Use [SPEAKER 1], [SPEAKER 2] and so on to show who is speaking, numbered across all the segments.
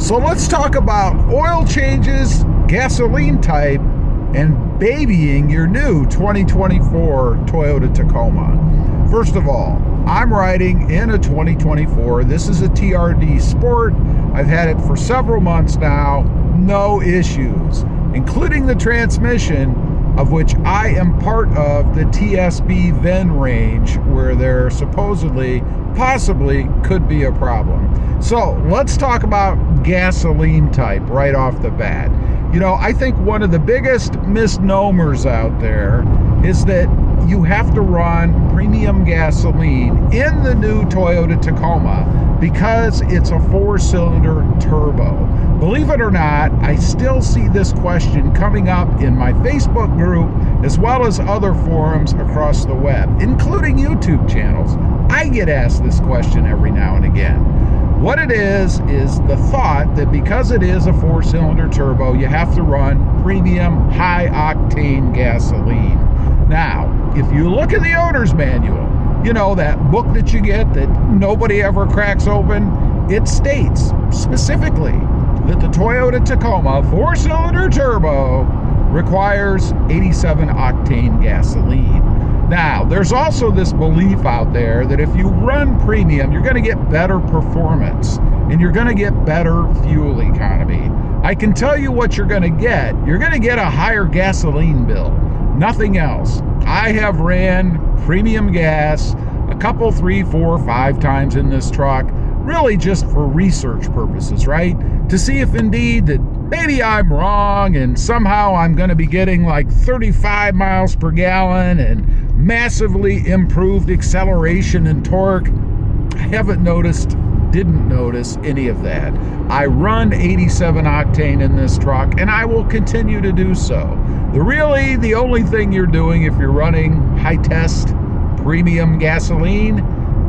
[SPEAKER 1] So let's talk about oil changes, gasoline type, and babying your new 2024 Toyota Tacoma. First of all, I'm riding in a 2024. This is a TRD Sport. I've had it for several months now. No issues, including the transmission, of which I am part of the TSB VIN range, where there supposedly, possibly could be a problem. So let's talk about gasoline type right off the bat. You know, I think one of the biggest misnomers out there is that you have to run premium gasoline in the new Toyota Tacoma because it's a 4-cylinder turbo. Believe it or not, I still see this question coming up in my Facebook group as well as other forums across the web, including YouTube channels. I get asked this question every now and again. What it is the thought that because it is a 4-cylinder turbo, you have to run premium high-octane gasoline. Now, if you look at the owner's manual, you know, that book that you get that nobody ever cracks open, it states specifically that the Toyota Tacoma 4-cylinder turbo requires 87 octane gasoline. Now, there's also this belief out there that if you run premium, you're going to get better performance and you're going to get better fuel economy. I can tell you what you're going to get. You're going to get a higher gasoline bill, nothing else. I have ran premium gas a couple, 3, 4, 5 times in this truck, really just for research purposes, right? To see if indeed that maybe I'm wrong and somehow I'm going to be getting like 35 miles per gallon and massively improved acceleration and torque. I haven't didn't notice any of that. I run 87 octane in this truck and I will continue to do so. The only thing you're doing if you're running high test premium gasoline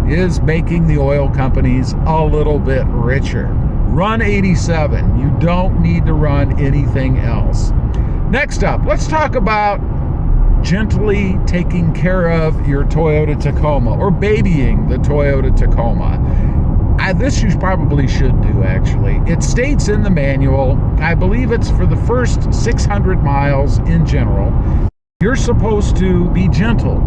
[SPEAKER 1] is making the oil companies a little bit richer. Run 87. You don't need to run anything else. Next up, let's talk about gently taking care of your Toyota Tacoma or babying the Toyota Tacoma. This you probably should do, actually. It states in the manual, I believe it's for the first 600 miles in general, you're supposed to be gentle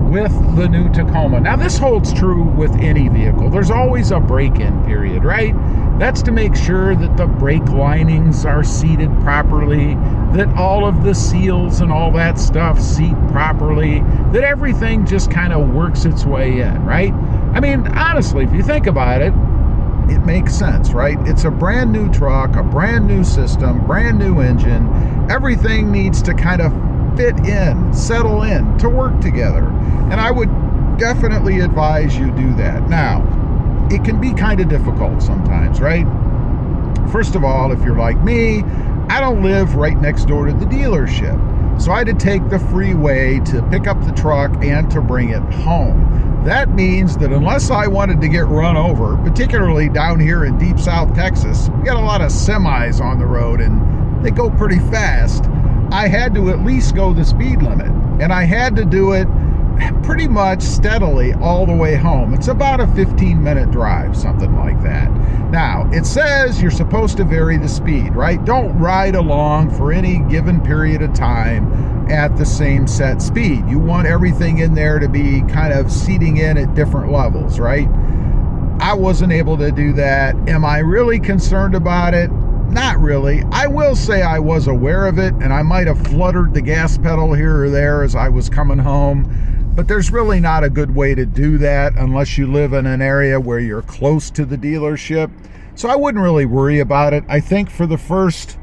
[SPEAKER 1] with the new Tacoma. Now, this holds true with any vehicle. There's always a break-in period, right? That's to make sure that the brake linings are seated properly, that all of the seals and all that stuff seat properly, that everything just kind of works its way in, right? I mean, honestly, if you think about it, it makes sense, right? It's a brand new truck, a brand new system, brand new engine. Everything needs to kind of fit in, settle in, to work together. And I would definitely advise you do that. Now, it can be kind of difficult sometimes, right? First of all, if you're like me, I don't live right next door to the dealership. So I had to take the freeway to pick up the truck and to bring it home. That means that unless I wanted to get run over, particularly down here in deep South Texas, we got a lot of semis on the road and they go pretty fast. I had to at least go the speed limit, and I had to do it pretty much steadily all the way home. It's about a 15-minute drive, something like that. Now, it says you're supposed to vary the speed, right? Don't ride along for any given period of time at the same set speed. You want everything in there to be kind of seating in at different levels, right? I wasn't able to do that. Am I really concerned about it? Not really. I will say I was aware of it, and I might have fluttered the gas pedal here or there as I was coming home, but there's really not a good way to do that unless you live in an area where you're close to the dealership. So I wouldn't really worry about it. I think for the first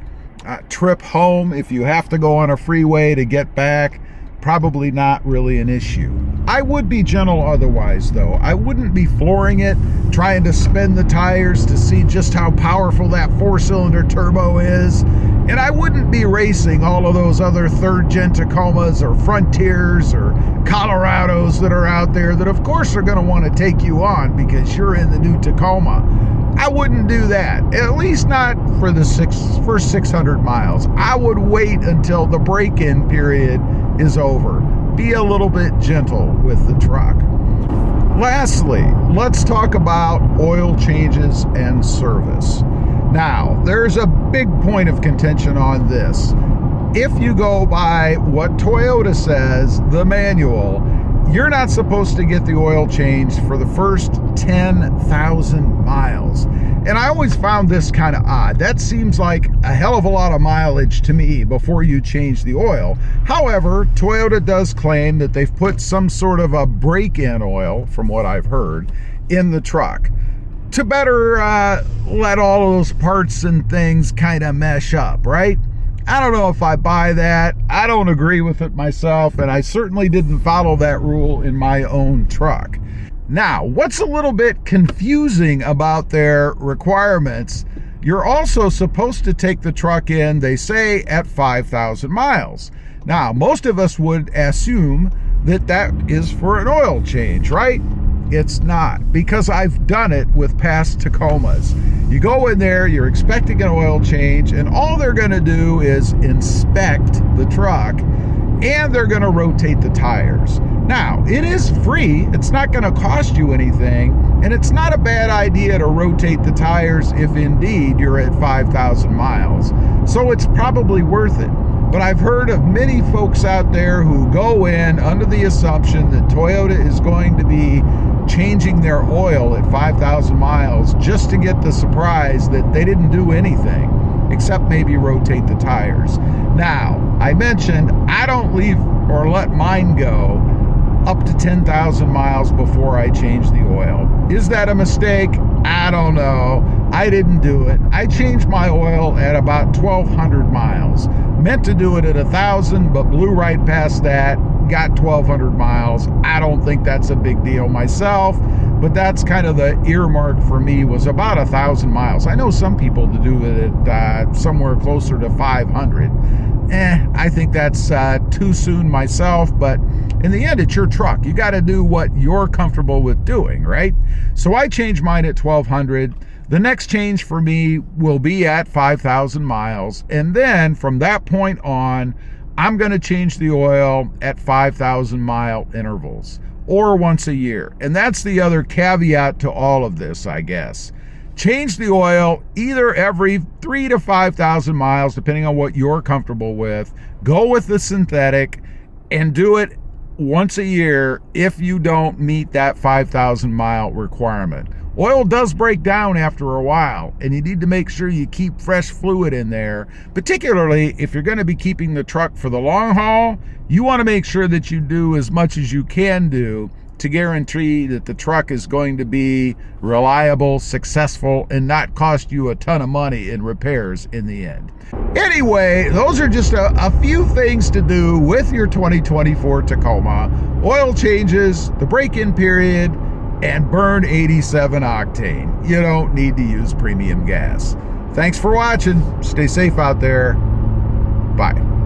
[SPEAKER 1] trip home, if you have to go on a freeway to get back, probably not really an issue. I would be gentle otherwise, though. I wouldn't be flooring it, trying to spin the tires to see just how powerful that 4-cylinder turbo is. And I wouldn't be racing all of those other 3rd-gen Tacomas or Frontiers or Colorados that are out there that, of course, are going to want to take you on because you're in the new Tacoma. I wouldn't do that, at least not for the first 600 miles. I would wait until the break-in period is over. Be a little bit gentle with the truck. Lastly, let's talk about oil changes and service. Now, there's a big point of contention on this. If you go by what Toyota says, the manual, you're not supposed to get the oil changed for the first 10,000 miles. And I always found this kind of odd. That seems like a hell of a lot of mileage to me before you change the oil. However, Toyota does claim that they've put some sort of a break-in oil, from what I've heard, in the truck to better let all of those parts and things kind of mesh up, right? I don't know if I buy that. I don't agree with it myself, and I certainly didn't follow that rule in my own truck. Now, what's a little bit confusing about their requirements, you're also supposed to take the truck in, they say, at 5,000 miles. Now, most of us would assume that that is for an oil change, right? It's not, because I've done it with past Tacomas. You go in there, you're expecting an oil change, and all they're going to do is inspect the truck, and they're going to rotate the tires. Now, it is free. It's not going to cost you anything, and it's not a bad idea to rotate the tires if indeed you're at 5,000 miles. So it's probably worth it. But I've heard of many folks out there who go in under the assumption that Toyota is going to be changing their oil at 5,000 miles just to get the surprise that they didn't do anything except maybe rotate the tires. Now, I mentioned I don't leave or let mine go up to 10,000 miles before I change the oil. Is that a mistake? I don't know. I didn't do it. I changed my oil at about 1,200 miles. Meant to do it at 1,000, but blew right past that. Got 1,200 miles. I don't think that's a big deal myself, but that's kind of the earmark for me, was about 1,000 miles. I know some people to do it at somewhere closer to 500. I think that's too soon myself, but in the end, it's your truck. You got to do what you're comfortable with doing, right? So I changed mine at 1,200. The next change for me will be at 5,000 miles. And then from that point on, I'm going to change the oil at 5,000 mile intervals, or once a year. And that's the other caveat to all of this, I guess. Change the oil either every 3,000 to 5,000 miles, depending on what you're comfortable with. Go with the synthetic and do it once a year if you don't meet that 5,000 mile requirement. Oil does break down after a while, and you need to make sure you keep fresh fluid in there, particularly if you're going to be keeping the truck for the long haul. You want to make sure that you do as much as you can do to guarantee that the truck is going to be reliable, successful, and not cost you a ton of money in repairs in the end. Anyway, those are just a few things to do with your 2024 Tacoma. Oil changes, the break-in period, and burn 87 octane. You don't need to use premium gas. Thanks for watching. Stay safe out there. Bye.